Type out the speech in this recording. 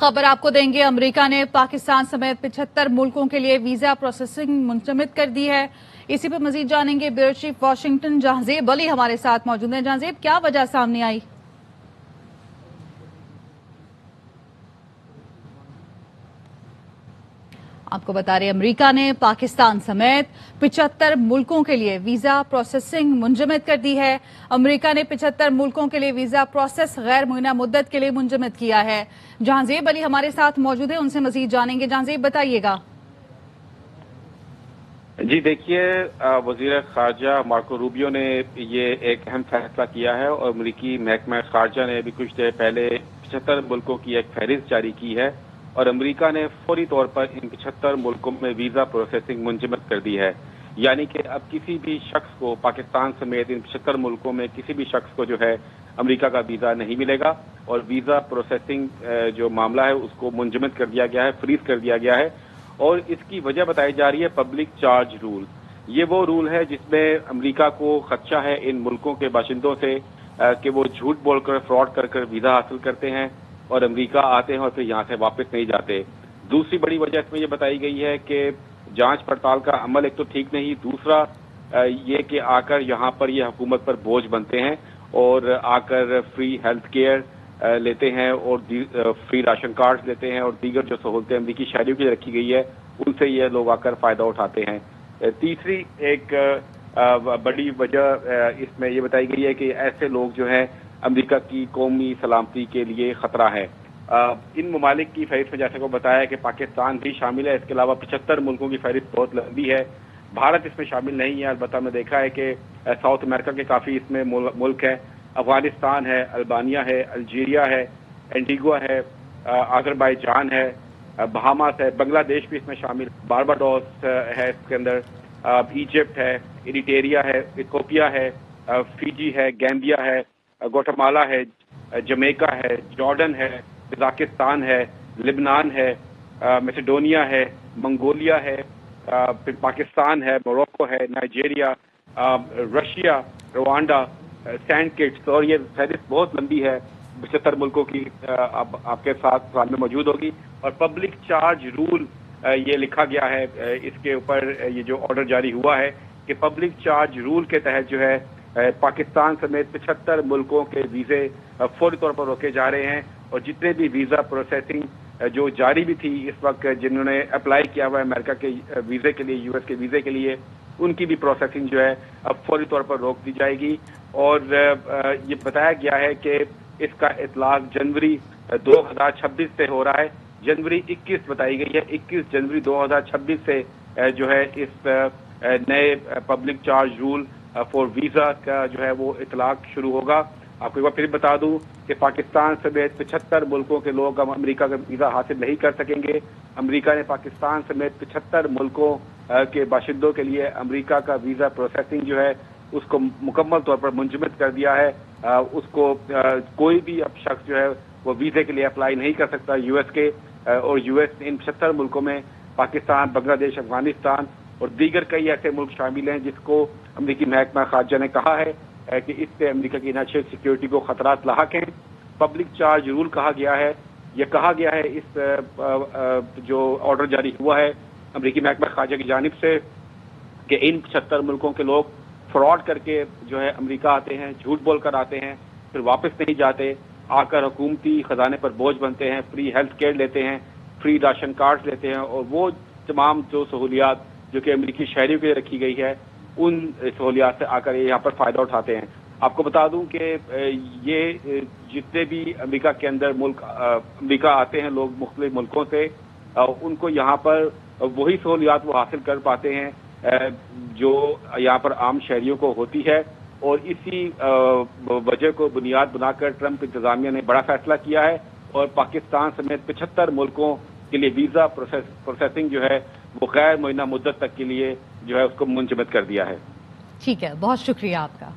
खबर आपको देंगे। अमेरिका ने पाकिस्तान समेत 75 मुल्कों के लिए वीजा प्रोसेसिंग मुंतमिद कर दी है। इसी पर मजीद जानेंगे bureau chief Washington Jahanzeb Ali हमारे साथ मौजूद हैं। जहांजेब, क्या वजह सामने आई? आपको बता रहे अमेरिका ने पाकिस्तान समेत 75 मुल्कों के लिए वीजा प्रोसेसिंग मुंजमद कर दी है। अमेरिका ने 75 मुल्कों के लिए वीजा प्रोसेस गैर मुय्यना मुद्दत के लिए मुंजमद किया है। जहांजेब अली हमारे साथ मौजूद है, उनसे मजीद जानेंगे। जहांजेब, बताइएगा। जी देखिए, वजीर खारजा मार्को रूबियो ने ये एक अहम फैसला किया है और अमरीकी महकमा खारजा ने अभी कुछ देर पहले 75 मुल्कों की एक फहरिस्त जारी की है और अमेरिका ने फौरी तौर पर इन 75 मुल्कों में वीजा प्रोसेसिंग मुंजमद कर दी है। यानी कि अब किसी भी शख्स को, पाकिस्तान समेत इन 75 मुल्कों में किसी भी शख्स को जो है अमेरिका का वीजा नहीं मिलेगा और वीजा प्रोसेसिंग जो मामला है उसको मुंजमद कर दिया गया है, फ्रीज कर दिया गया है। और इसकी वजह बताई जा रही है पब्लिक चार्ज रूल। ये वो रूल है जिसमें अमेरिका को खदशा है इन मुल्कों के बाशिंदों से कि वो झूठ बोलकर, फ्रॉड कर वीजा हासिल करते हैं और अमेरिका आते हैं और फिर यहाँ से वापस नहीं जाते। दूसरी बड़ी वजह इसमें ये बताई गई है कि जांच पड़ताल का अमल एक तो ठीक नहीं, दूसरा ये कि आकर यहाँ पर ये हुकूमत पर बोझ बनते हैं और आकर फ्री हेल्थ केयर लेते हैं और फ्री राशन कार्ड लेते हैं और दीगर जो सहूलतें अमरीकी शहरियों के लिए रखी गई है उनसे ये लोग आकर फायदा उठाते हैं। तीसरी एक बड़ी वजह इसमें ये बताई गई है कि ऐसे लोग जो हैं अमेरिका की कौमी सलामती के लिए खतरा है। इन ममालिक की फहरिस्त में जैसे को बताया कि पाकिस्तान भी शामिल है। इसके अलावा 75 मुल्कों की फहरिस्त बहुत लंबी है। भारत इसमें शामिल नहीं है। अलबत्ता मैं देखा है कि साउथ अमेरिका के काफ़ी इसमें मुल्क हैं। अफगानिस्तान है, अल्बानिया है, अल्जीरिया है, एंटीगुआ है, अजरबैजान है, बहामास है, बांग्लादेश भी इसमें शामिल, बारबाडोस है इसके अंदर, इजिप्ट है, इरिटेरिया है, इथियोपिया है, फिजी है, गैम्बिया है, ग्वाटेमाला है, जमैका है, जॉर्डन है, कजाकिस्तान है, लिबनान है, मैसेडोनिया है, मंगोलिया है, फिर पाकिस्तान है, मोरक्को है, Nigeria, Russia, Rwanda, Saint Kitts, और ये फहरिस्त बहुत लंबी है। 75 मुल्कों की आपके साथ में मौजूद होगी। और पब्लिक चार्ज रूल ये लिखा गया है इसके ऊपर, ये जो ऑर्डर जारी हुआ है कि पब्लिक चार्ज रूल के तहत जो है पाकिस्तान समेत 75 मुल्कों के वीज़े फौरी तौर पर रोके जा रहे हैं और जितने भी वीज़ा प्रोसेसिंग जो जारी भी थी इस वक्त, जिन्होंने अप्लाई किया हुआ है अमेरिका के वीज़े के लिए, यूएस के वीज़े के लिए, उनकी भी प्रोसेसिंग जो है अब फौरी तौर पर रोक दी जाएगी। और ये बताया गया है कि इसका इतलाक जनवरी 2026 से हो रहा है। जनवरी 21 बताई गई है, 21 जनवरी 2026 से जो है इस नए public charge rule for visa का जो है वो इतलाक शुरू होगा। आपको एक बार फिर बता दूं कि पाकिस्तान समेत 75 मुल्कों के लोग अब अमेरिका का वीज़ा हासिल नहीं कर सकेंगे। अमेरिका ने पाकिस्तान समेत 75 मुल्कों के बाशिंदों के लिए अमेरिका का वीज़ा प्रोसेसिंग जो है उसको मुकम्मल तौर पर मुंजमद कर दिया है। उसको कोई भी अब शख्स जो है वो वीज़े के लिए अप्लाई नहीं कर सकता यूएस के, और यूएस इन 75 मुल्कों में पाकिस्तान, बांग्लादेश, अफगानिस्तान और दीगर कई ऐसे मुल्क शामिल हैं जिसको अमरीकी महकमा खारजा ने कहा है कि इससे अमेरिका की नेशनल सिक्योरिटी को खतरात लाहक हैं। पब्लिक चार्ज रूल कहा गया है, यह कहा गया है इस जो ऑर्डर जारी हुआ है अमरीकी महकमा खारजा की जानिब से कि इन 75 मुल्कों के लोग फ्रॉड करके जो है अमेरिका आते हैं, झूठ बोलकर आते हैं, फिर वापस नहीं जाते, आकर हुकूमती खजाने पर बोझ बनते हैं, फ्री हेल्थ केयर लेते हैं, फ्री राशन कार्ड लेते हैं और वो तमाम जो सहूलियात जो कि अमेरिकी शहरियों के लिए रखी गई है उन सहूलियात से आकर ये यहाँ पर फ़ायदा उठाते हैं। आपको बता दूं कि ये जितने भी अमेरिका के अंदर मुल्क अमेरिका आते हैं लोग मुख्तलिफ मुल्कों से, उनको यहाँ पर वही सहूलियात वो हासिल कर पाते हैं जो यहाँ पर आम शहरियों को होती है। और इसी वजह को बुनियाद बनाकर ट्रंप इंतजामिया ने बड़ा फैसला किया है और पाकिस्तान समेत 75 मुल्कों के लिए वीज़ा प्रोसेसिंग जो है वो गैर मुय्यना मुद्दत तक के लिए जो है उसको मुंजमद कर दिया है। ठीक है, बहुत शुक्रिया आपका।